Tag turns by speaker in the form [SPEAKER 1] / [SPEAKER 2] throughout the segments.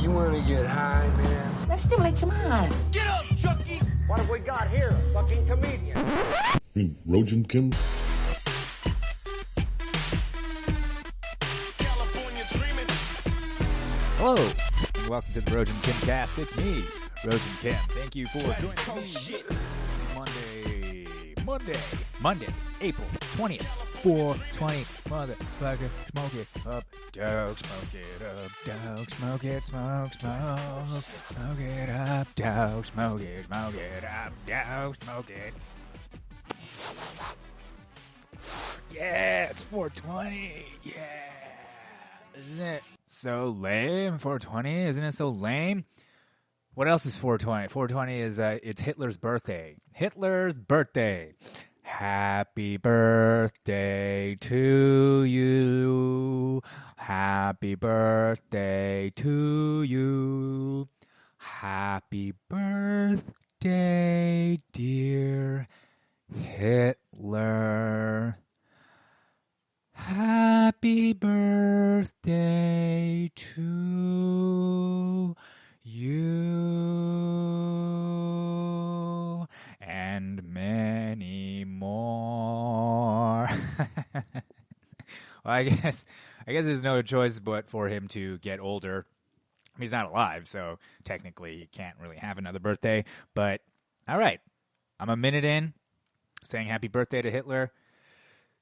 [SPEAKER 1] You want to get high, man?
[SPEAKER 2] Let's stimulate your mind.
[SPEAKER 3] Get up, Chucky!
[SPEAKER 4] What have we got here? A fucking comedian.
[SPEAKER 5] Rojan Kim?
[SPEAKER 3] California dreaming.
[SPEAKER 6] Hello, and welcome to the Rojan Kim cast. It's me, Rojan Kim. Thank you for joining me.
[SPEAKER 3] Shit.
[SPEAKER 6] It's Monday, April 20th, 4/20. Motherfucker, smoke it up, dog, smoke it up, dog, smoke it, smoke it up, dog, smoke it up, dog, smoke it. Yeah, it's 4/20. Yeah. Isn't it so lame? 4/20? Isn't it so lame? What else is 4/20? 4/20 is it's Hitler's birthday. Hitler's birthday. Happy birthday to you. Happy birthday to you. Happy birthday, dear Hitler. Happy birthday to you and many more. Well, I guess there's no choice but for him to get older. He's not alive, so technically he can't really have another birthday. But all right, I'm a minute in saying happy birthday to Hitler.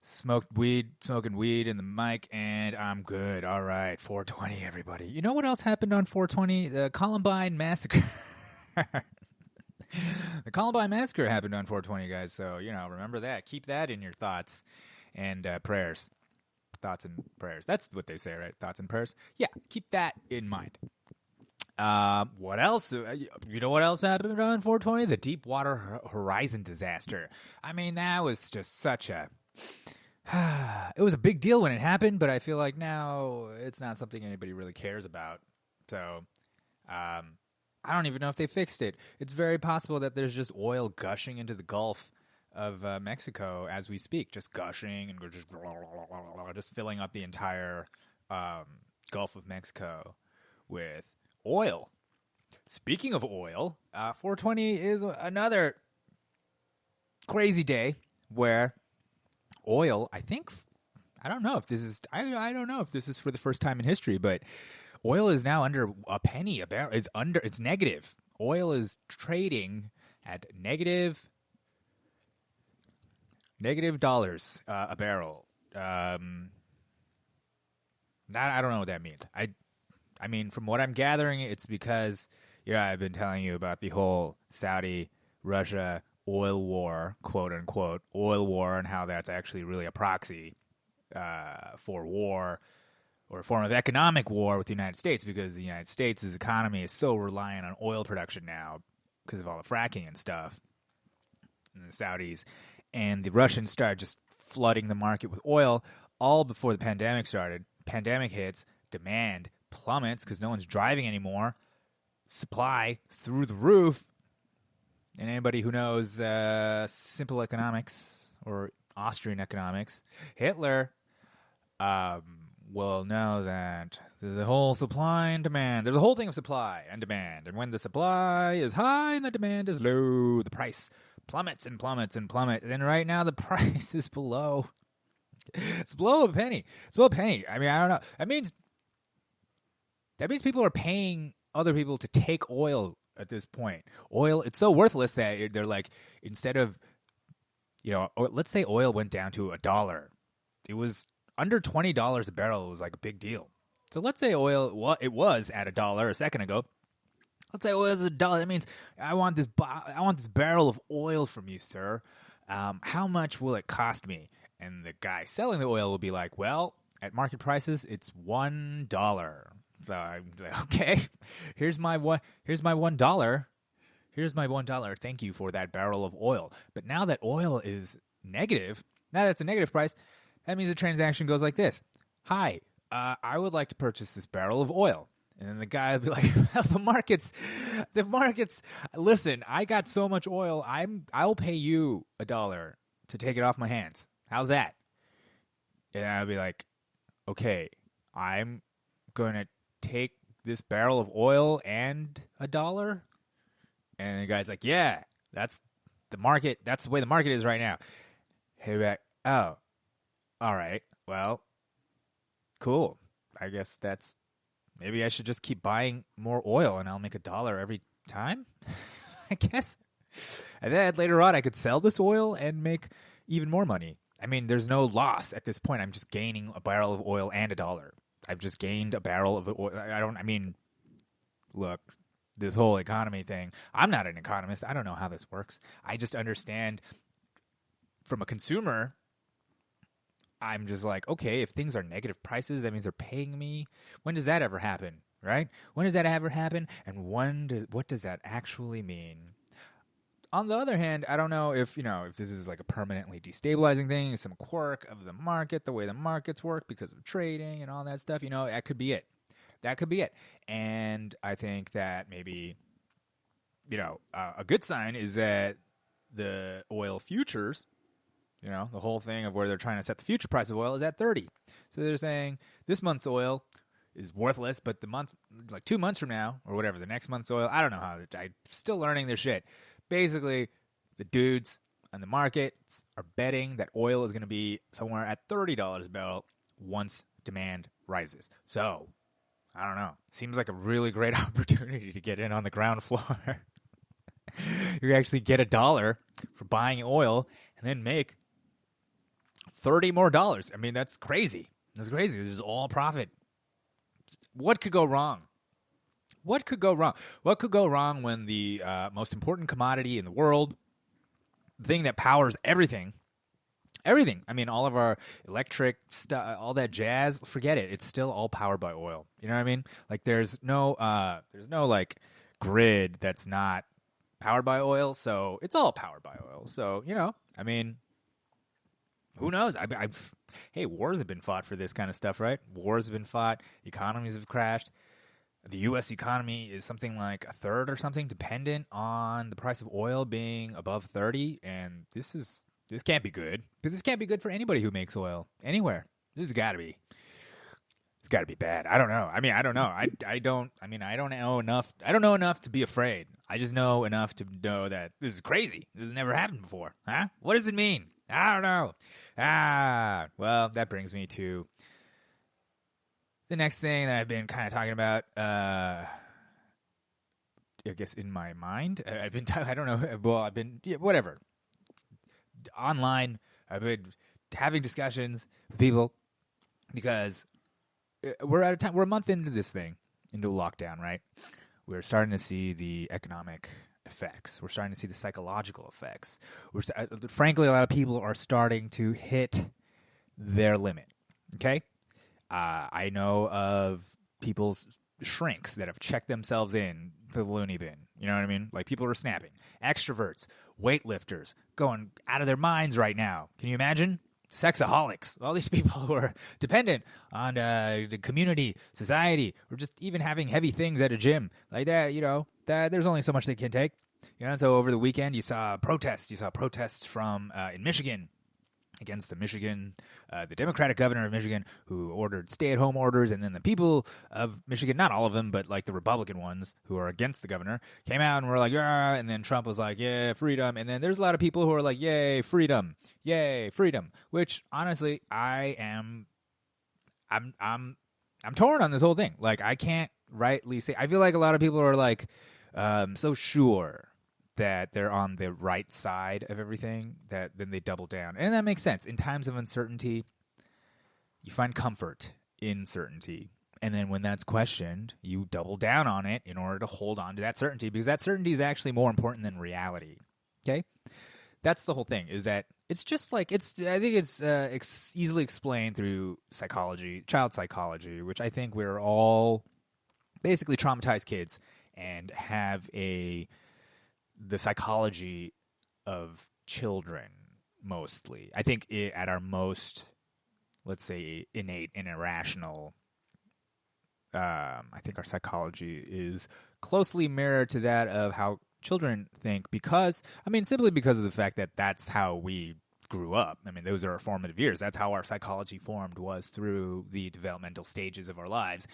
[SPEAKER 6] Smoking weed in the mic, and I'm good. All right, 4/20, everybody. You know what else happened on 4/20? The Columbine Massacre. The Columbine Massacre happened on 4/20, guys. So, remember that. Keep that in your thoughts and prayers. Thoughts and prayers. That's what they say, right? Thoughts and prayers. Yeah, keep that in mind. What else? You know what else happened on 4/20? The Deepwater Horizon disaster. I mean, that was just such a... It was a big deal when it happened, but I feel like now it's not something anybody really cares about. So, I don't even know if they fixed it. It's very possible that there's just oil gushing into the Gulf of Mexico as we speak, just gushing and just filling up the entire Gulf of Mexico with oil. Speaking of oil, 4/20 is another crazy day where oil, I don't know if this is for the first time in history, but oil is now under a penny a barrel. It's negative. Oil is trading at negative dollars a barrel. I don't know what that means. I mean, from what I'm gathering, it's because I've been telling you about the whole Saudi-Russia oil war, quote unquote, oil war, and how that's actually really a proxy for war or a form of economic war with the United States, because the United States' economy is so reliant on oil production now because of all the fracking and stuff. And the Saudis and the Russians started just flooding the market with oil all before the pandemic started. Pandemic hits, demand plummets because no one's driving anymore. Supply through the roof. And anybody who knows simple economics or Austrian economics, Hitler will know that there's a whole supply and demand. There's a whole thing of supply and demand. And when the supply is high and the demand is low, the price plummets and plummets and plummets. And right now the price is below. It's below a penny. It's below a penny. I mean, I don't know. That means people are paying other people to take oil at this point. Oil, it's so worthless that they're like, instead of, let's say oil went down to $1. It was under $20 a barrel. It was like a big deal. So let's say oil, it was at $1 a second ago. Let's say oil is $1. That means I want this barrel of oil from you, sir. How much will it cost me? And the guy selling the oil will be like, well, at market prices, it's $1. So I'm like, okay, here's my $1. Here's my $1. Thank you for that barrel of oil. But now that oil is negative, now that's a negative price, that means the transaction goes like this. Hi, I would like to purchase this barrel of oil. And then the guy will be like, well, the markets, listen, I got so much oil, I'll pay you $1 to take it off my hands. How's that? And I'll be like, okay, I'm going to take this barrel of oil and $1? And the guy's like, yeah, that's the market. That's the way the market is right now. Hey, back. Oh, all right. Well, cool. I guess maybe I should just keep buying more oil and I'll make $1 every time, I guess. And then later on, I could sell this oil and make even more money. I mean, there's no loss at this point. I'm just gaining a barrel of oil and $1. I've just gained a barrel of oil. Look, this whole economy thing, I'm not an economist. I don't know how this works. I just understand from a consumer, I'm just like, okay, if things are negative prices, that means they're paying me. When does that ever happen, right? When does that ever happen? And what does that actually mean? On the other hand, I don't know if this is like a permanently destabilizing thing, some quirk of the market, the way the markets work because of trading and all that stuff. That could be it. That could be it. And I think that maybe, a good sign is that the oil futures, the whole thing of where they're trying to set the future price of oil is at 30. So they're saying this month's oil is worthless, but the month, like 2 months from now or whatever, the next month's oil, I don't know how. I'm still learning this shit. Basically, the dudes on the markets are betting that oil is going to be somewhere at $30 a barrel once demand rises. So, I don't know. Seems like a really great opportunity to get in on the ground floor. You actually get $1 for buying oil and then make $30 more. I mean, that's crazy. That's crazy. This is all profit. What could go wrong? What could go wrong? What could go wrong when the most important commodity in the world, the thing that powers everything, I mean, all of our electric stuff, all that jazz, forget it. It's still all powered by oil. You know what I mean? Like there's no like grid that's not powered by oil. So it's all powered by oil. So, I mean, who knows? Hey, wars have been fought for this kind of stuff, right? Wars have been fought. Economies have crashed. The U.S. economy is something like a third or something dependent on the price of oil being above 30, and this can't be good. Because this can't be good for anybody who makes oil anywhere. It's got to be bad. I don't know. I mean, I don't know. I don't know enough. I don't know enough to be afraid. I just know enough to know that this is crazy. This has never happened before. Huh? What does it mean? I don't know. Well, that brings me to the next thing that I've been kind of talking about, I guess in my mind, I don't know. Well, whatever. Online, I've been having discussions with people because we're at a time, we're a month into this thing, into lockdown, right? We're starting to see the economic effects. We're starting to see the psychological effects. Frankly, a lot of people are starting to hit their limit, okay? I know of people's shrinks that have checked themselves in the loony bin. You know what I mean? Like people are snapping. Extroverts, weightlifters, going out of their minds right now. Can you imagine? Sexaholics, all these people who are dependent on the community, society, or just even having heavy things at a gym like that. That there's only so much they can take. So over the weekend you saw protests. You saw protests from in Michigan. Against the Democratic governor of Michigan, who ordered stay-at-home orders, and then the people of Michigan, not all of them, but like the Republican ones who are against the governor, came out and were like, yeah, and then Trump was like, yeah, freedom, and then there's a lot of people who are like, yay, freedom, which honestly, I'm torn on this whole thing. Like, I can't rightly say, I feel like a lot of people are like, so sure that they're on the right side of everything, that then they double down. And that makes sense. In times of uncertainty, you find comfort in certainty. And then when that's questioned, you double down on it in order to hold on to that certainty, because that certainty is actually more important than reality. Okay? That's the whole thing, is that it's just like, I think it's easily explained through psychology, child psychology, which I think we're all basically traumatized kids and have the psychology of children, mostly. I think at our most, let's say, innate and irrational, I think our psychology is closely mirrored to that of how children think, simply because of the fact that that's how we grew up. I mean, those are our formative years. That's how our psychology formed, was through the developmental stages of our lives.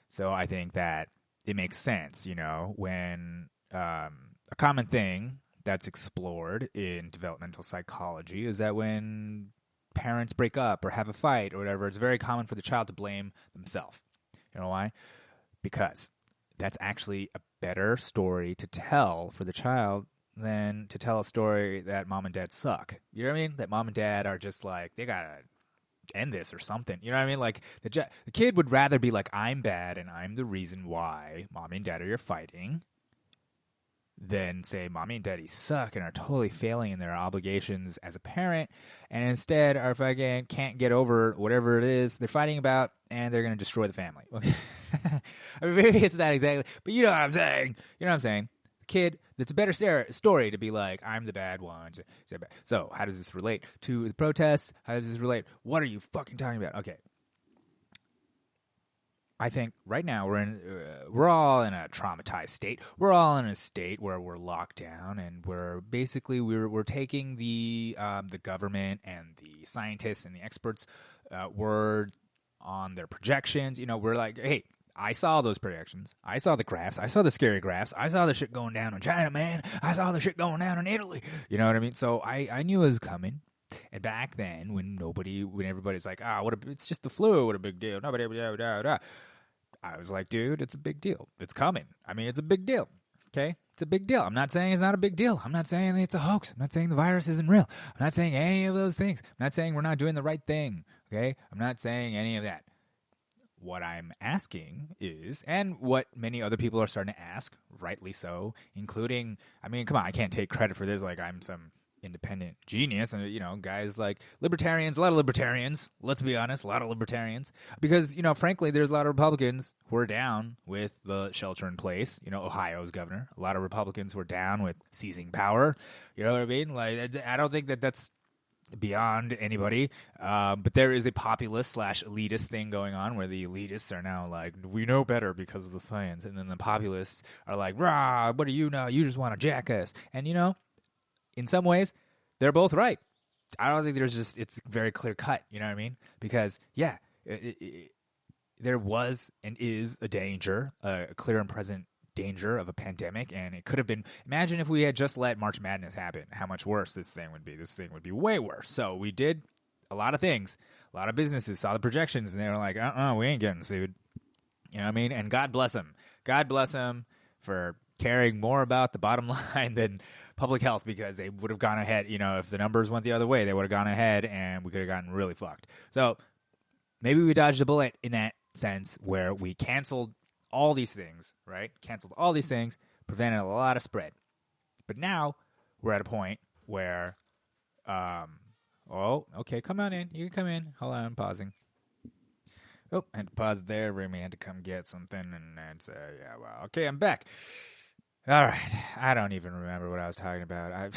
[SPEAKER 6] So I think that it makes sense, when a common thing that's explored in developmental psychology is that when parents break up or have a fight or whatever, it's very common for the child to blame themselves. You know why? Because that's actually a better story to tell for the child than to tell a story that mom and dad suck. You know what I mean? That mom and dad are just like, they gotta end this or something. You know what I mean? Like the kid would rather be like, I'm bad and I'm the reason why mommy and daddy are fighting, than say mommy and daddy suck and are totally failing in their obligations as a parent, and instead are fucking can't get over whatever it is they're fighting about, and they're going to destroy the family. I mean, maybe it's not exactly, but you know what I'm saying. You know what I'm saying? The kid, that's a better story to be like, I'm the bad one. So how does this relate to the protests? How does this relate? What are you fucking talking about? Okay. I think right now we're all in a traumatized state. We're all in a state where we're locked down, and we're taking the government and the scientists and the experts' word on their projections. We're like, hey, I saw those projections. I saw the graphs. I saw the scary graphs. I saw the shit going down in China, man. I saw the shit going down in Italy. You know what I mean? So I knew it was coming. And back then, when everybody's like, it's just the flu, what a big deal. Nobody, I was like, dude, it's a big deal. It's coming. I mean, it's a big deal. Okay? It's a big deal. I'm not saying it's not a big deal. I'm not saying it's a hoax. I'm not saying the virus isn't real. I'm not saying any of those things. I'm not saying we're not doing the right thing. Okay? I'm not saying any of that. What I'm asking is, and what many other people are starting to ask, rightly so, including, I mean, come on, I can't take credit for this like I'm some independent genius, and guys like libertarians, a lot of libertarians, let's be honest, a lot of libertarians, because frankly there's a lot of Republicans who are down with the shelter in place. Ohio's governor, a lot of Republicans who are down with seizing power. You know what I mean? Like, I don't think that's beyond anybody, but there is a populist / elitist thing going on where the elitists are now like, we know better because of the science, and then the populists are like, rah, what do you know, you just want to jack us. And in some ways, they're both right. I don't think it's very clear cut, you know what I mean? Because, yeah, there was and is a danger, a clear and present danger of a pandemic, and it could have been, imagine if we had just let March Madness happen, how much worse this thing would be. This thing would be way worse. So we did a lot of things. A lot of businesses saw the projections, and they were like, we ain't getting sued. You know what I mean? And God bless them. God bless them for caring more about the bottom line than public health, because they would have gone ahead, if the numbers went the other way, they would have gone ahead and we could have gotten really fucked. So maybe we dodged a bullet in that sense, where we canceled all these things, right? Canceled all these things, prevented a lot of spread. But now we're at a point where, okay, come on in. You can come in. Hold on, I'm pausing. Oh, I had to pause it there. Remy had to come get something, and it's, okay, I'm back. All right, I don't even remember what I was talking about.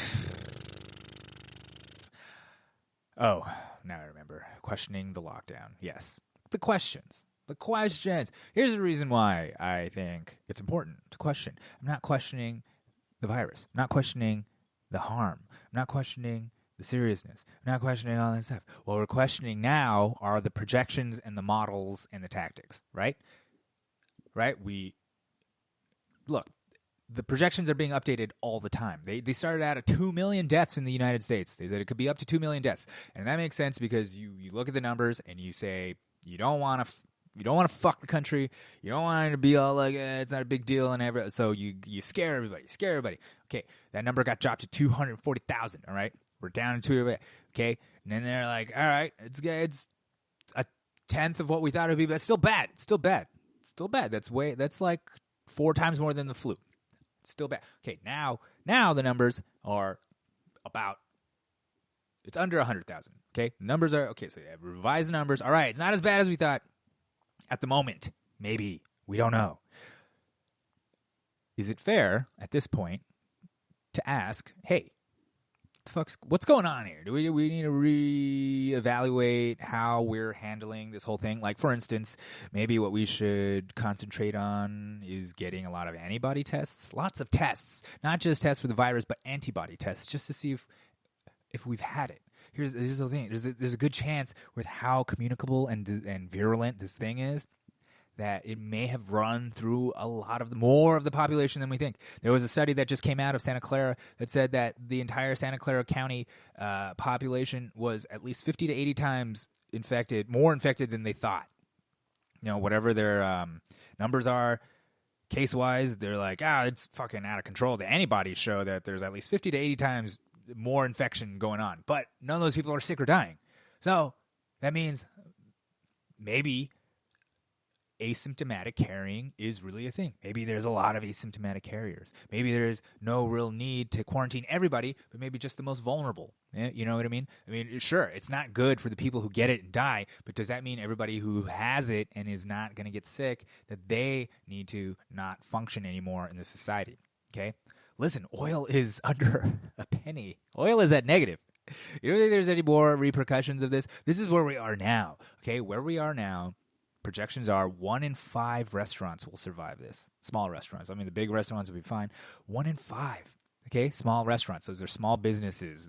[SPEAKER 6] Oh, now I remember. Questioning the lockdown. Yes, the questions. Here's the reason why I think it's important to question. I'm not questioning the virus. I'm not questioning the harm. I'm not questioning the seriousness. I'm not questioning all that stuff. What we're questioning now are the projections and the models and the tactics, right? Right? Look. The projections are being updated all the time. They started out at 2 million deaths in the United States. They said it could be up to 2 million deaths. And that makes sense because you look at the numbers and you say you don't want to fuck the country. You don't want it to be all like, it's not a big deal and so you scare everybody. Okay, that number got dropped to 240,000, all right? We're down to okay? And then they're like, all right, it's a tenth of what we thought it would be, but it's still bad. It's still bad. That's like 4 times more than the flu. Still bad. Okay, now the numbers are it's under 100,000. Okay, numbers are okay. So revise the numbers. All right, it's not as bad as we thought at the moment. Maybe we don't know. Is it fair at this point to ask, hey, what's going on here? Do we need to reevaluate how we're handling this whole thing? Like, for instance, maybe what we should concentrate on is getting a lot of antibody tests, lots of tests, not just tests for the virus, but antibody tests, just to see if we've had it. Here's the thing: there's a good chance with how communicable and virulent this thing is that it may have run through a lot of more of the population than we think. There was a study that just came out of Santa Clara that said that the entire Santa Clara County population was at least 50 to 80 times more infected than they thought. Whatever their numbers are, case-wise, they're like, it's fucking out of control. The antibodies show that there's at least 50 to 80 times more infection going on. But none of those people are sick or dying. So that means maybe asymptomatic carrying is really a thing. Maybe there's a lot of asymptomatic carriers. Maybe there's no real need to quarantine everybody, but maybe just the most vulnerable. You know what I mean? I mean, sure, it's not good for the people who get it and die, but does that mean everybody who has it and is not going to get sick, that they need to not function anymore in the society? Okay? Listen, oil is under a penny. Oil is at negative. You don't think there's any more repercussions of this? This is where we are now. Okay? Where we are now, projections are 1 in 5 restaurants will survive this. Small restaurants. I mean, the big restaurants will be fine. 1 in 5. Okay, small restaurants. Those are small businesses.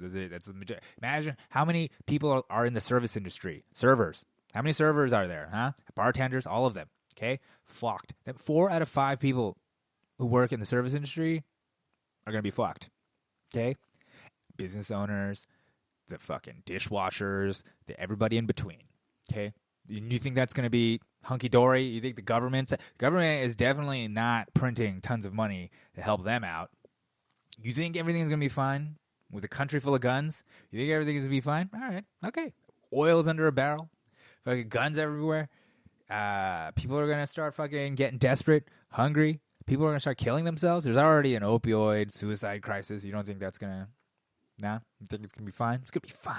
[SPEAKER 6] Imagine how many people are in the service industry. Servers. How many servers are there? Huh? Bartenders. All of them. Okay, fucked. 4 out of 5 people who work in the service industry are gonna be fucked. Okay, business owners, the fucking dishwashers, everybody in between. Okay. You think that's going to be hunky-dory? You think the government is definitely not printing tons of money to help them out. You think everything's going to be fine with a country full of guns? You think everything's going to be fine? All right. Okay. Oil's under a barrel. Fucking guns everywhere. People are going to start fucking getting desperate, hungry. People are going to start killing themselves. There's already an opioid suicide crisis. You don't think that's going to... Nah? You think it's going to be fine? It's going to be fine.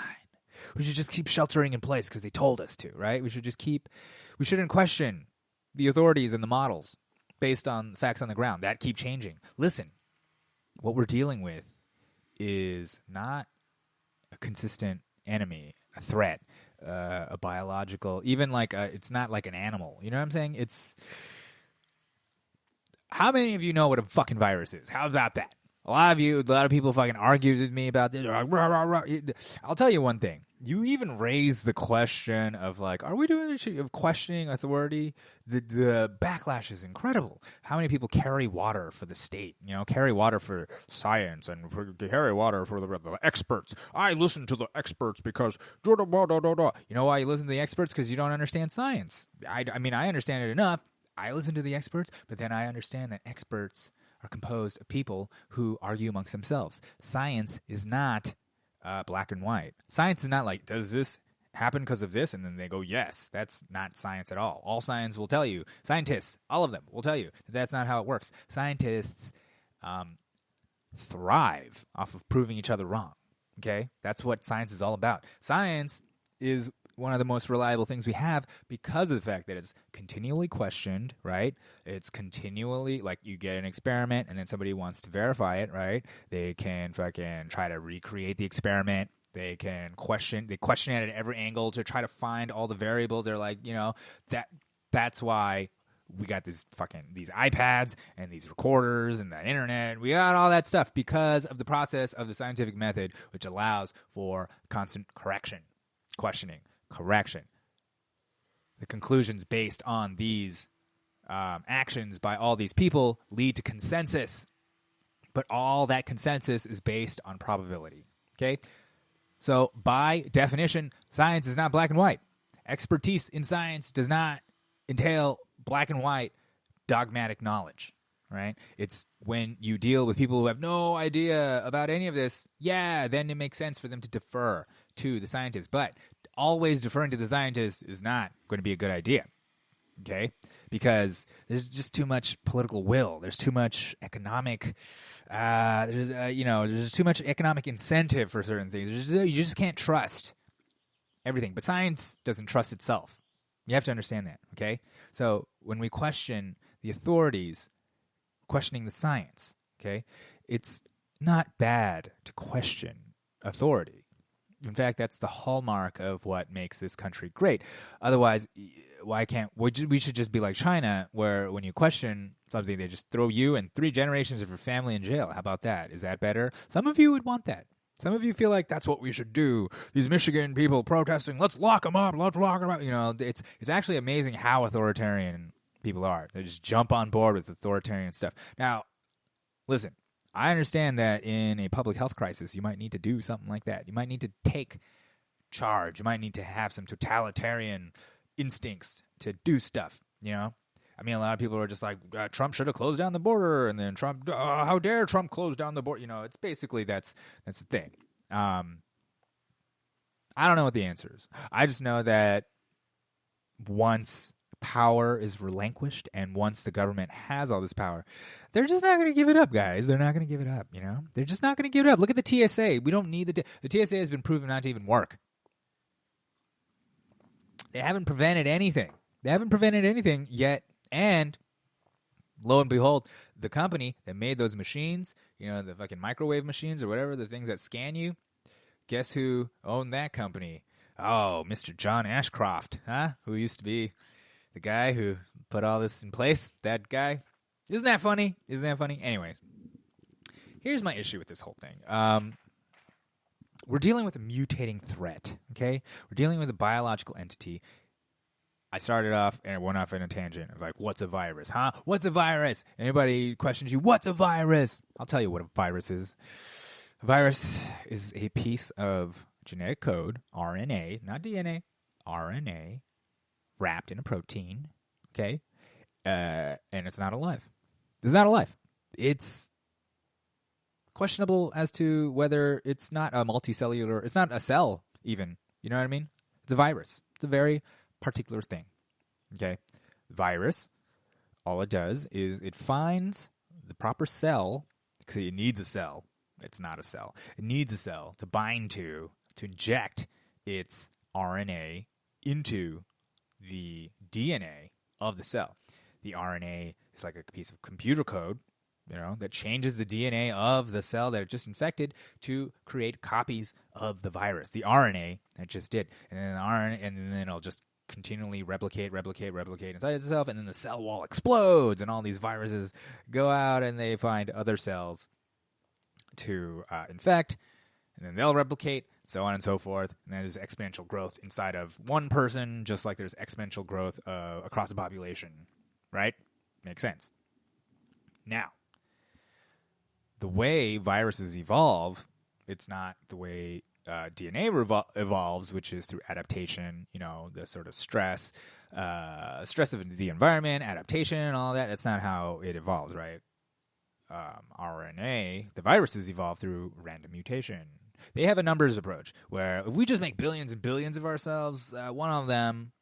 [SPEAKER 6] We should just keep sheltering in place because they told us to, right? We shouldn't question the authorities and the models based on facts on the ground that keep changing. Listen, what we're dealing with is not a consistent enemy, a threat, a biological, even it's not like an animal. You know what I'm saying? How many of you know what a fucking virus is? How about that? A lot of people fucking argued with me about this. I'll tell you one thing. You even raise the question of are we doing this of questioning authority? The backlash is incredible. How many people carry water for the state? Carry water for science and carry water for the experts. I listen to the experts because You know why you listen to the experts? Because you don't understand science. I mean, I understand it enough. I listen to the experts, but then I understand that experts are composed of people who argue amongst themselves. Science is not black and white. Science is not does this happen because of this? And then they go, yes. That's not science at all. All science will tell you, scientists, all of them will tell you that that's not how it works. Scientists thrive off of proving each other wrong. Okay? That's what science is all about. Science is one of the most reliable things we have because of the fact that it's continually questioned, right? It's continually, you get an experiment and then somebody wants to verify it, right? They can fucking try to recreate the experiment. They question it at every angle to try to find all the variables. They're that's why we got these iPads and these recorders and the internet. We got all that stuff because of the process of the scientific method, which allows for constant questioning. Correction. The conclusions based on these actions by all these people lead to consensus, but all that consensus is based on probability. Okay? So by definition, science is not black and white. Expertise in science does not entail black and white dogmatic knowledge, right? It's when you deal with people who have no idea about any of this, then it makes sense for them to defer to the scientists. But always deferring to the scientists is not going to be a good idea, okay? Because there's just too much political will. There's too much economic, there's too much economic incentive for certain things. You just can't trust everything. But science doesn't trust itself. You have to understand that, okay? So when we question the authorities, questioning the science, okay, it's not bad to question authority. In fact, that's the hallmark of what makes this country great. Otherwise, we should just be like China, where when you question something, they just throw you and 3 generations of your family in jail. How about that? Is that better? Some of you would want that. Some of you feel like that's what we should do. These Michigan people protesting, let's lock them up. It's actually amazing how authoritarian people are. They just jump on board with authoritarian stuff. Now, listen, I understand that in a public health crisis, you might need to do something like that. You might need to take charge. You might need to have some totalitarian instincts to do stuff, you know? I mean, a lot of people are just like, Trump should have closed down the border, and then Trump, how dare Trump close down the border? You know, it's basically that's the thing. I don't know what the answer is. I just know that once power is relinquished and once the government has all this power, they're just not going to give it up, guys. They're not going to give it up, you know? They're just not going to give it up. Look at the TSA. We don't need the TSA has been proven not to even work. They haven't prevented anything. They haven't prevented anything yet. And lo and behold, the company that made those machines, you know, the fucking microwave machines or whatever, the things that scan you, guess who owned that company? Oh, Mr. John Ashcroft, huh? Who used to be the guy who put all this in place. That guy. Isn't that funny? Isn't that funny? Anyways, here's my issue with this whole thing. We're dealing with a mutating threat, okay? We're dealing with a biological entity. I started off and I went off in a tangent of like, what's a virus, huh? What's a virus? Anybody questions you, what's a virus? I'll tell you what a virus is. A virus is a piece of genetic code, RNA, not DNA, RNA, wrapped in a protein, okay? And it's not alive. It's not alive. It's questionable as to whether it's not a multicellular, it's not a cell even, you know what I mean? It's a virus. It's a very particular thing, okay? Virus, all it does is it finds the proper cell, because it needs a cell. It's not a cell. It needs a cell to bind to inject its RNA into the DNA of the cell. The RNA is like a piece of computer code, you know, that changes the DNA of the cell that it just infected to create copies of the virus, the RNA that it just did. And then the RNA, and then it'll just continually replicate inside itself, and then the cell wall explodes, and all these viruses go out and they find other cells to infect, and then they'll replicate, so on and so forth. And then there's exponential growth inside of one person, just like there's exponential growth across the population, right? Makes sense. Now, the way viruses evolve, it's not the way DNA evolves, which is through adaptation, you know, the sort of stress of the environment, adaptation, and all that. That's not how it evolves, right? RNA, the viruses evolve through random mutation. They have a numbers approach where if we just make billions and billions of ourselves, one of them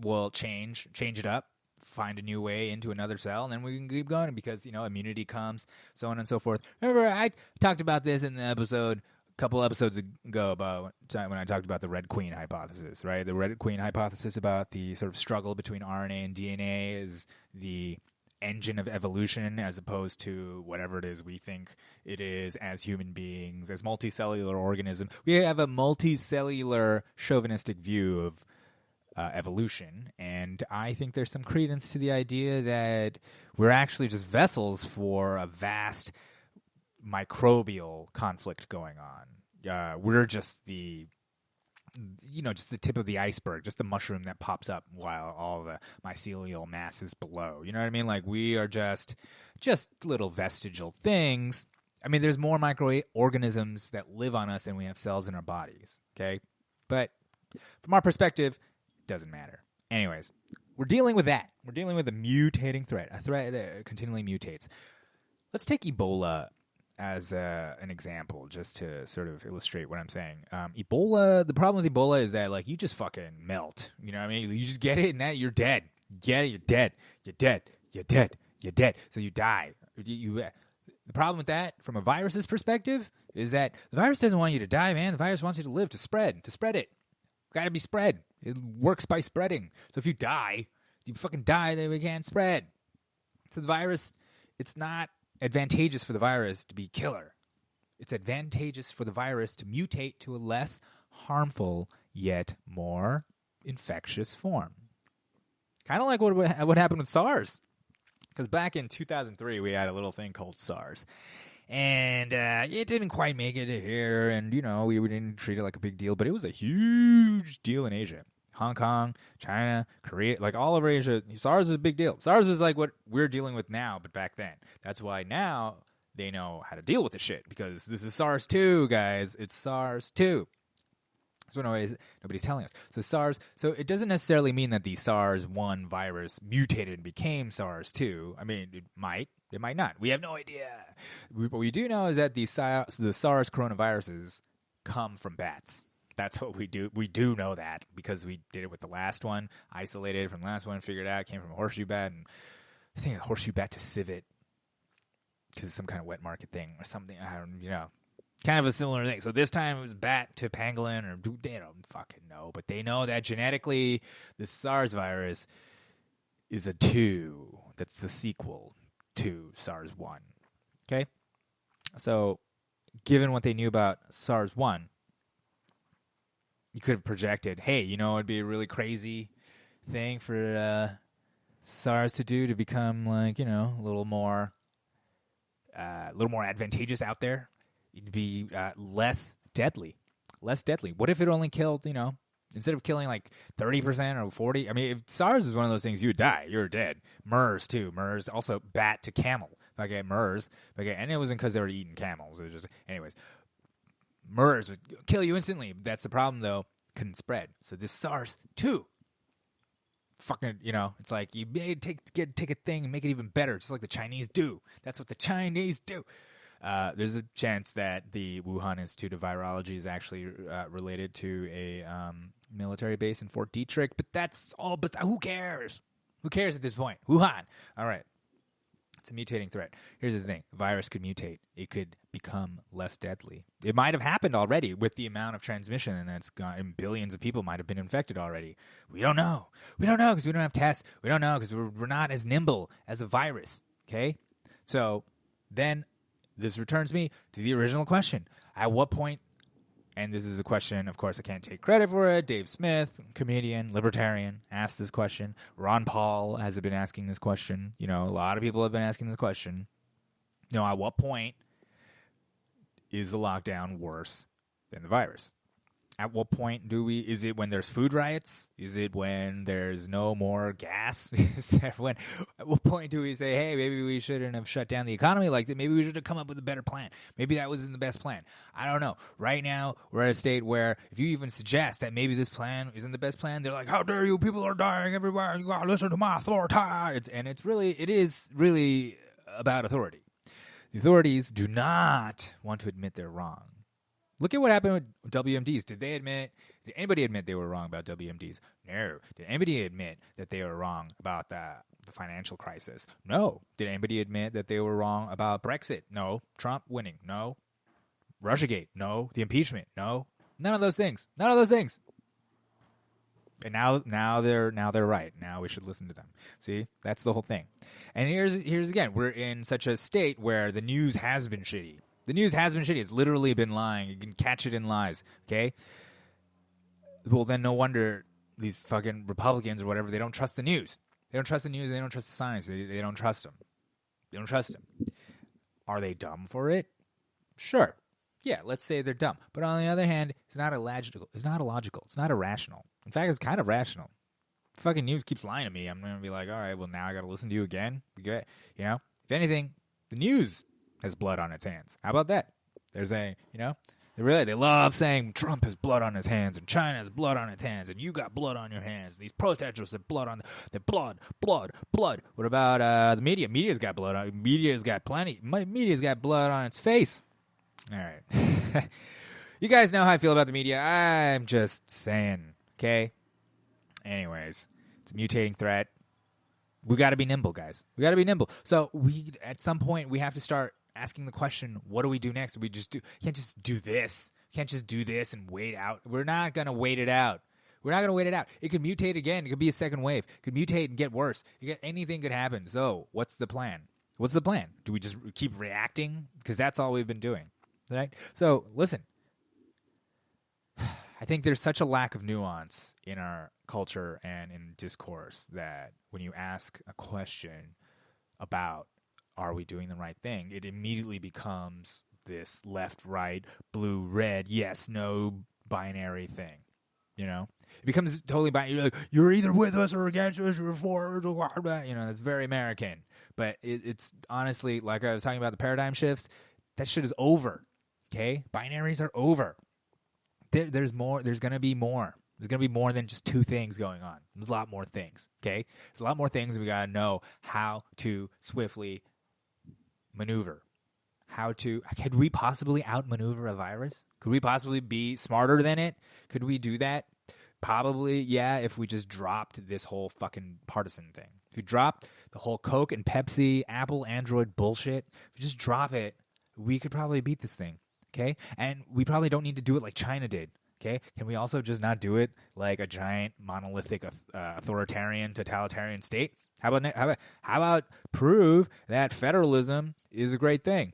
[SPEAKER 6] will change it up, find a new way into another cell, and then we can keep going because, you know, immunity comes, so on and so forth. Remember, I talked about this in the episode a couple episodes ago about when I talked about the Red Queen hypothesis, right? The Red Queen hypothesis about the sort of struggle between RNA and DNA is the engine of evolution as opposed to whatever it is we think it is as human beings, as multicellular organisms. We have a multicellular chauvinistic view of evolution, and I think there's some credence to the idea that we're actually just vessels for a vast microbial conflict going on. We're just the tip of the iceberg, just the mushroom that pops up while all the mycelial mass is below. You know what I mean? Like, we are just little vestigial things. I mean, there's more microorganisms that live on us than we have cells in our bodies, okay? But from our perspective, it doesn't matter. Anyways, we're dealing with that. We're dealing with a mutating threat, a threat that continually mutates. Let's take Ebola as an example, just to sort of illustrate what I'm saying. Ebola, the problem with Ebola is that, like, you just fucking melt. You know what I mean? You just get it and that you're dead. Get it, you're dead. You're dead. You're dead. You're dead. So you die. The problem with that, from a virus's perspective, is that the virus doesn't want you to die, man. The virus wants you to live, to spread it. Got to be spread. It works by spreading. So if you die, you fucking die, then we can't spread. So the virus, it's not advantageous for the virus to be killer. It's advantageous for the virus to mutate to a less harmful yet more infectious form. Kind of like what happened with SARS. Because back in 2003, we had a little thing called SARS. And it didn't quite make it here. And, you know, we didn't treat it like a big deal. But it was a huge deal in Asia. Hong Kong, China, Korea, like all over Asia. SARS was a big deal. SARS was like what we're dealing with now, but back then. That's why now they know how to deal with the shit, because this is SARS 2, guys. It's SARS 2. That's what nobody's telling us. So SARS, so it doesn't necessarily mean that the SARS 1 virus mutated and became SARS 2. I mean, it might not. We have no idea. What we do know is that the SARS coronaviruses come from bats. That's what we do. We do know that because we did it with the last one, isolated from the last one, figured out it came from a horseshoe bat, and I think a horseshoe bat to civet, because it's some kind of wet market thing or something. I don't, kind of a similar thing. So this time it was bat to pangolin, or they don't fucking know, but they know that genetically the SARS virus is a 2. That's the sequel to SARS 1. Okay? So given what they knew about SARS 1, you could have projected, hey, it'd be a really crazy thing for SARS to do, to become like, a little more advantageous out there. It'd be less deadly. What if it only killed, instead of killing like 30% or 40? I mean, if SARS is one of those things, you would die. You're dead. MERS too. MERS, also bat to camel. If I get MERS, and it wasn't because they were eating camels. It was just, anyways. MERS would kill you instantly. That's the problem, though. Couldn't spread. So this SARS 2, fucking, it's like you may take a thing and make it even better, just like the Chinese do. That's what the Chinese do. There's a chance that the Wuhan Institute of Virology is actually related to a military base in Fort Detrick, but that's all. But who cares? Who cares at this point? Wuhan. All right. It's a mutating threat. Here's the thing. The virus could mutate. It could become less deadly. It might have happened already with the amount of transmission, and that's gone, and billions of people might have been infected already. We don't know. We don't know because we don't have tests. We don't know because we're not as nimble as a virus. Okay? So then this returns me to the original question. At what point, and this is a question, of course, I can't take credit for it. Dave Smith, comedian, libertarian, asked this question. Ron Paul has been asking this question. A lot of people have been asking this question. At what point is the lockdown worse than the virus? At what point is it when there's food riots? Is it when there's no more gas? At what point do we say, hey, maybe we shouldn't have shut down the economy like that? Maybe we should have come up with a better plan. Maybe that wasn't the best plan. I don't know. Right now, we're at a state where if you even suggest that maybe this plan isn't the best plan, they're like, how dare you? People are dying everywhere. You gotta listen to my authority. It is really about authority. The authorities do not want to admit they're wrong. Look at what happened with WMDs. Did anybody admit they were wrong about WMDs? No. Did anybody admit that they were wrong about the financial crisis? No. Did anybody admit that they were wrong about Brexit? No. Trump winning? No. Russiagate? No. The impeachment? No. None of those things. And now they're right. Now we should listen to them. See? That's the whole thing. And here's again, we're in such a state where the news has been shitty. The news has been shitty. It's literally been lying. You can catch it in lies, okay? Well, then no wonder these fucking Republicans or whatever, they don't trust the news. They don't trust the news. They don't trust the science. They don't trust them. They don't trust them. Are they dumb for it? Sure. Yeah, let's say they're dumb. But on the other hand, it's not illogical. It's not illogical. It's not irrational. In fact, it's kind of rational. Fucking news keeps lying to me. I'm going to be like, all right, well, now I got to listen to you again. If anything, the news has blood on its hands. How about that? They're saying, they love saying Trump has blood on his hands and China has blood on its hands and you got blood on your hands. These protesters have blood on their blood. What about the media? Media's got blood on. Media's got plenty. Media's got blood on its face. All right. You guys know how I feel about the media. I'm just saying, okay? Anyways, it's a mutating threat. We got to be nimble, guys. We got to be nimble. So at some point, we have to start asking the question, what do we do next? Can't just do this. Can't just do this and wait out. We're not going to wait it out. It could mutate again. It could be a second wave. It could mutate and get worse. Anything could happen. So what's the plan? Do we just keep reacting? Because that's all we've been doing, right? So listen, I think there's such a lack of nuance in our culture and in discourse that when you ask a question about are we doing the right thing, it immediately becomes this left, right, blue, red, yes, no binary thing. You know, it becomes totally binary. You're like, you're either with us or against us, you're for us, or you know, that's very American. But it's honestly, like I was talking about the paradigm shifts, that shit is over. Okay, binaries are over. There's more. There's gonna be more. There's gonna be more than just two things going on. There's a lot more things. Okay, there's a lot more things. We gotta know how to swiftly maneuver. Could we possibly outmaneuver a virus? Could we possibly be smarter than it? Could we do that? Probably, yeah, if we just dropped this whole fucking partisan thing. If we dropped the whole Coke and Pepsi, Apple, Android bullshit, if we just drop it, we could probably beat this thing, okay? And we probably don't need to do it like China did, okay? Can we also just not do it like a giant, monolithic, authoritarian, totalitarian state? How about prove that federalism is a great thing?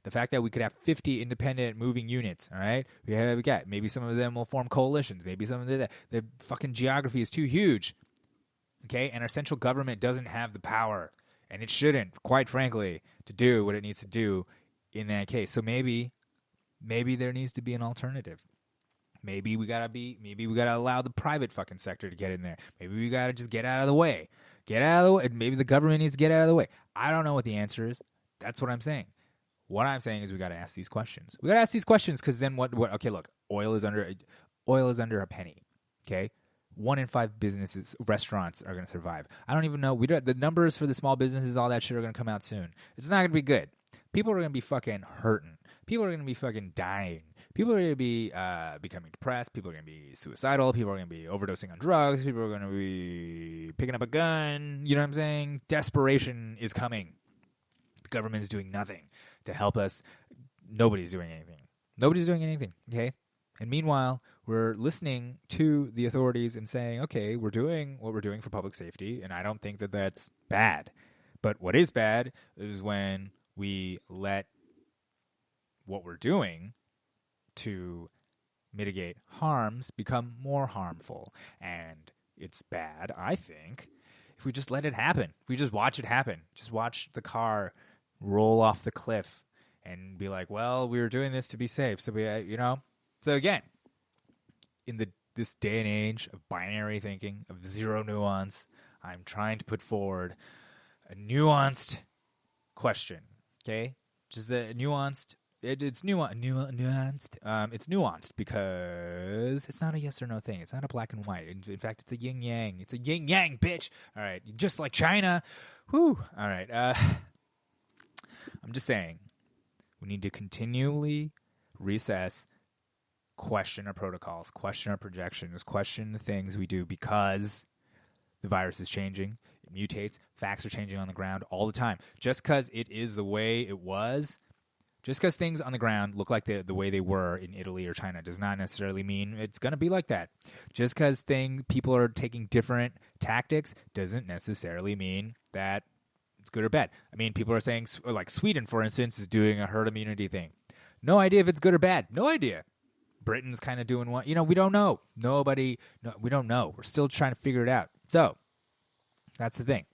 [SPEAKER 6] The fact that we could have 50 independent moving units, all right? We got maybe some of them will form coalitions. Maybe some of the fucking geography is too huge, okay? And our central government doesn't have the power, and it shouldn't, quite frankly, to do what it needs to do in that case. So maybe there needs to be an alternative. Maybe we gotta allow the private fucking sector to get in there. Maybe we gotta just get out of the way. Maybe the government needs to get out of the way. I don't know what the answer is. That's what I'm saying. What I'm saying is we got to ask these questions. We got to ask these questions because then what? Okay, look, oil is under a penny. Okay, 1 in 5 restaurants are going to survive. I don't even know. The numbers for the small businesses, all that shit, are going to come out soon. It's not going to be good. People are going to be fucking hurting. People are going to be fucking dying. People are going to be becoming depressed. People are going to be suicidal. People are going to be overdosing on drugs. People are going to be picking up a gun. You know what I'm saying? Desperation is coming. The government is doing nothing to help us. Nobody's doing anything. Okay? And meanwhile, we're listening to the authorities and saying, okay, we're doing what we're doing for public safety, and I don't think that that's bad. But what is bad is when we let what we're doing to mitigate harms become more harmful. And it's bad, I think, if we just let it happen. If we just watch it happen. Just watch the car roll off the cliff and be like, well, we were doing this to be safe. So so again, in this day and age of binary thinking, of zero nuance, I'm trying to put forward a nuanced question. Okay? Just a nuanced, it's nuanced. It's nuanced because it's not a yes or no thing. It's not a black and white. In fact, it's a yin yang. It's a yin yang, bitch. All right. Just like China. Whew. All right. I'm just saying, we need to continually reassess, question our protocols, question our projections, question the things we do because the virus is changing, it mutates, facts are changing on the ground all the time. Just because it is the way it was, just because things on the ground look like the way they were in Italy or China does not necessarily mean it's going to be like that. Just because people are taking different tactics doesn't necessarily mean that it's good or bad. I mean, people are saying, like Sweden, for instance, is doing a herd immunity thing. No idea if it's good or bad. No idea. Britain's kind of doing one. We don't know. We don't know. We're still trying to figure it out. So, that's the thing.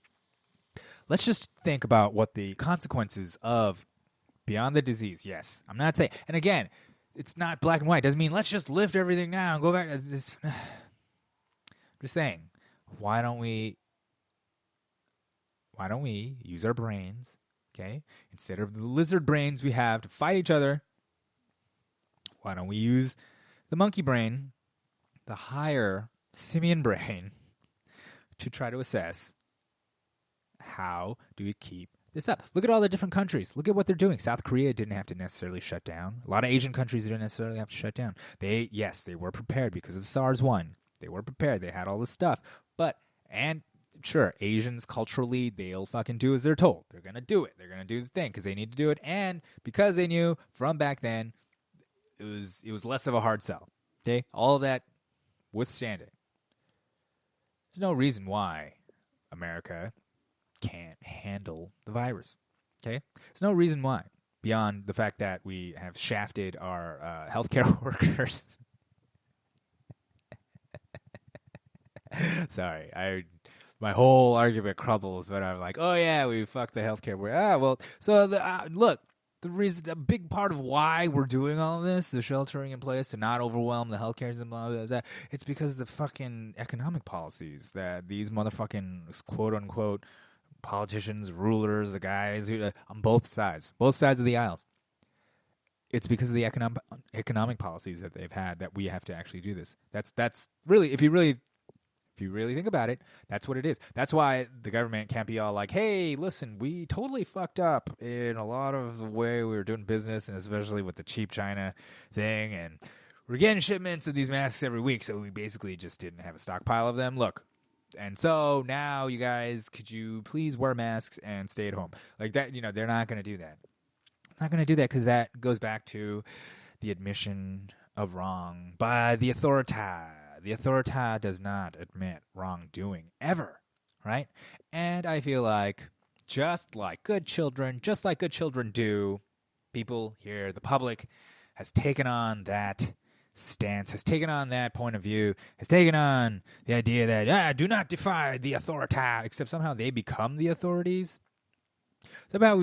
[SPEAKER 6] Let's just think about what the consequences of beyond the disease. Yes. I'm not saying, and again, it's not black and white. It doesn't mean let's just lift everything now and go back to this. I'm just saying, why don't we use our brains, okay? Instead of the lizard brains we have to fight each other, why don't we use the monkey brain, the higher simian brain, to try to assess how do we keep this up? Look at all the different countries. Look at what they're doing. South Korea didn't have to necessarily shut down. A lot of Asian countries didn't necessarily have to shut down. They were prepared because of SARS-1. They were prepared. They had all this stuff. Sure, Asians culturally, they'll fucking do as they're told. They're going to do it. They're going to do the thing because they need to do it. And because they knew from back then, it was less of a hard sell. Okay? All of that withstanding. There's no reason why America can't handle the virus. Okay? There's no reason why, beyond the fact that we have shafted our healthcare workers. Sorry, my whole argument crumbles when I'm like, oh yeah, we fucked the healthcare workers. Look, a big part of why we're doing all of this, the sheltering in place to not overwhelm the healthcare system, blah, blah, blah, it's because of the fucking economic policies that these motherfucking quote unquote politicians, rulers, the guys who, on both sides of the aisles. It's because of the economic policies that they've had that we have to actually do this. That's really, if you really think about it, that's what it is. That's why the government can't be all like, hey, listen, we totally fucked up in a lot of the way we were doing business, and especially with the cheap China thing, and we're getting shipments of these masks every week, so we basically just didn't have a stockpile of them. Look, and so now you guys, could you please wear masks and stay at home? Like that, they're not going to do that. Not going to do that because that goes back to the admission of wrong by the authority. The authority does not admit wrongdoing ever, right? And I feel like just like good children do, people here, the public, has taken on that stance, has taken on that point of view, has taken on the idea that, do not defy the authority, except somehow they become the authorities. Somehow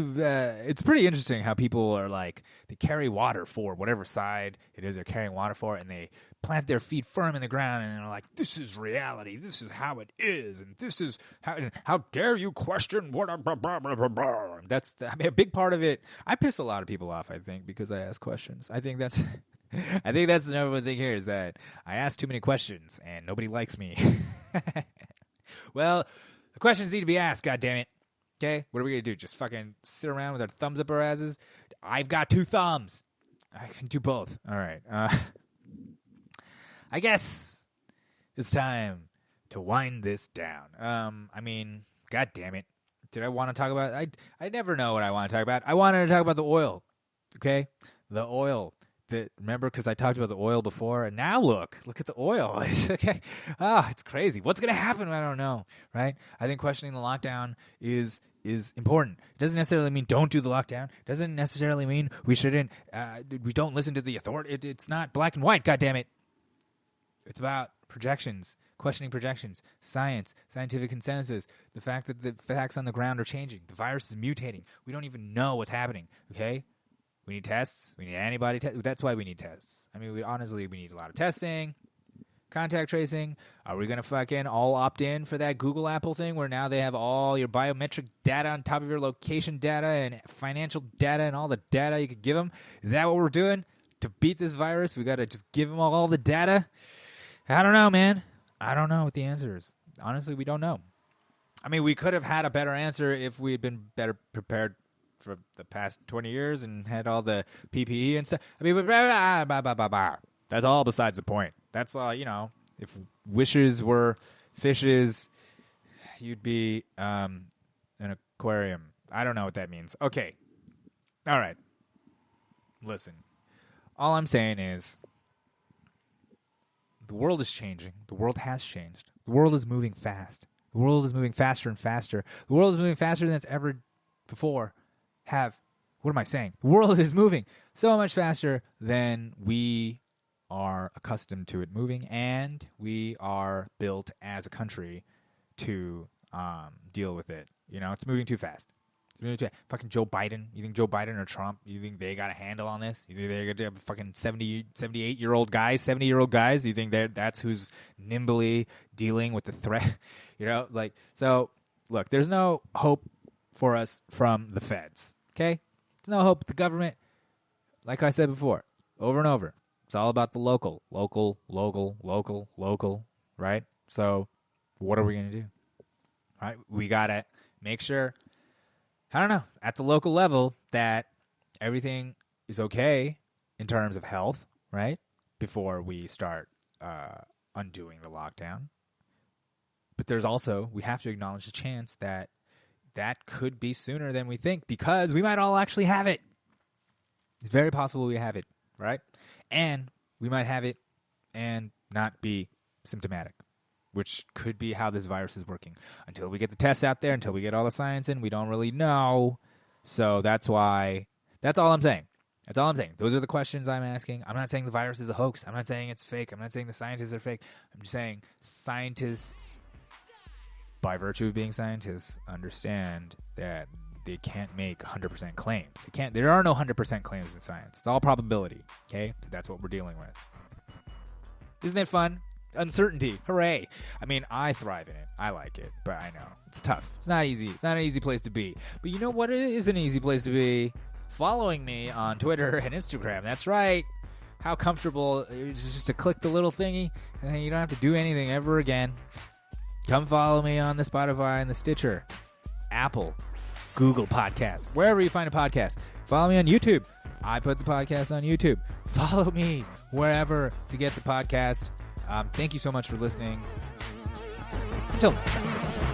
[SPEAKER 6] it's pretty interesting how people are like, they carry water for whatever side it is they're carrying water for, and they plant their feet firm in the ground, and they're like, this is reality, this is how it is, and this is how dare you question what blah, blah, blah, blah, blah. That's a big part of it. I piss a lot of people off, I think, because I ask questions. I think that's the number one thing here, is that I ask too many questions and nobody likes me. Well, the questions need to be asked, goddammit. Okay, what are we going to do? Just fucking sit around with our thumbs up our asses? I've got 2 thumbs. I can do both. All right. I guess it's time to wind this down. God damn it. Did I want to talk about it? I never know what I want to talk about. I wanted to talk about the oil. Okay? The oil. Remember, because I talked about the oil before, and now look at the oil. Okay. It's crazy. What's going to happen? I don't know, right? I think questioning the lockdown is important. It doesn't necessarily mean don't do the lockdown. It doesn't necessarily mean we don't listen to the authority. It's not black and white, goddammit. It's about projections, questioning projections, science, scientific consensus, the fact that the facts on the ground are changing. The virus is mutating. We don't even know what's happening, okay? We need tests. We need antibody tests. That's why we need tests. I mean, we need a lot of testing, contact tracing. Are we going to fucking all opt in for that Google Apple thing where now they have all your biometric data on top of your location data and financial data and all the data you could give them? Is that what we're doing to beat this virus? We got to just give them all the data? I don't know, man. I don't know what the answer is. Honestly, we don't know. I mean, we could have had a better answer if we had been better prepared for the past 20 years and had all the PPE and stuff. I mean, that's all besides the point. That's all, if wishes were fishes, you'd be an aquarium. I don't know what that means. Okay. All right. Listen. All I'm saying is the world is changing. The world has changed. The world is moving fast. The world is moving faster and faster. The world is moving faster than it's ever before. What am I saying? The world is moving so much faster than we are accustomed to it moving, and we are built as a country to deal with it. It's moving too fast. Fucking Joe Biden. You think Joe Biden or Trump, you think they got a handle on this? You think they're going to have fucking 78-year-old guys, 70-year-old guys? You think that's who's nimbly dealing with the threat? So, look, there's no hope for us from the feds, okay? There's no hope with the government. Like I said before, over and over, it's all about the local, right? So what are we going to do? All right, we got to make sure, I don't know, at the local level that everything is okay in terms of health, right? Before we start undoing the lockdown. But we have to acknowledge the chance that could be sooner than we think, because we might all actually have it. It's very possible we have it, right? And we might have it and not be symptomatic, which could be how this virus is working. Until we get the tests out there, until we get all the science in, we don't really know. So that's all I'm saying. That's all I'm saying. Those are the questions I'm asking. I'm not saying the virus is a hoax. I'm not saying it's fake. I'm not saying the scientists are fake. I'm just saying scientists, by virtue of being scientists, understand that they can't make 100% claims. There are no 100% claims in science. It's all probability. Okay, so that's what we're dealing with. Isn't it fun? Uncertainty. Hooray. I mean, I thrive in it. I like it, but I know it's tough. It's not easy. It's not an easy place to be. But you know what? It is an easy place to be. Following me on Twitter and Instagram. That's right. How comfortable. It's just to click the little thingy, and then you don't have to do anything ever again. Come follow me on the Spotify and the Stitcher, Apple, Google Podcasts, wherever you find a podcast. Follow me on YouTube. I put the podcast on YouTube. Follow me wherever to get the podcast. Thank you so much for listening. Until next time.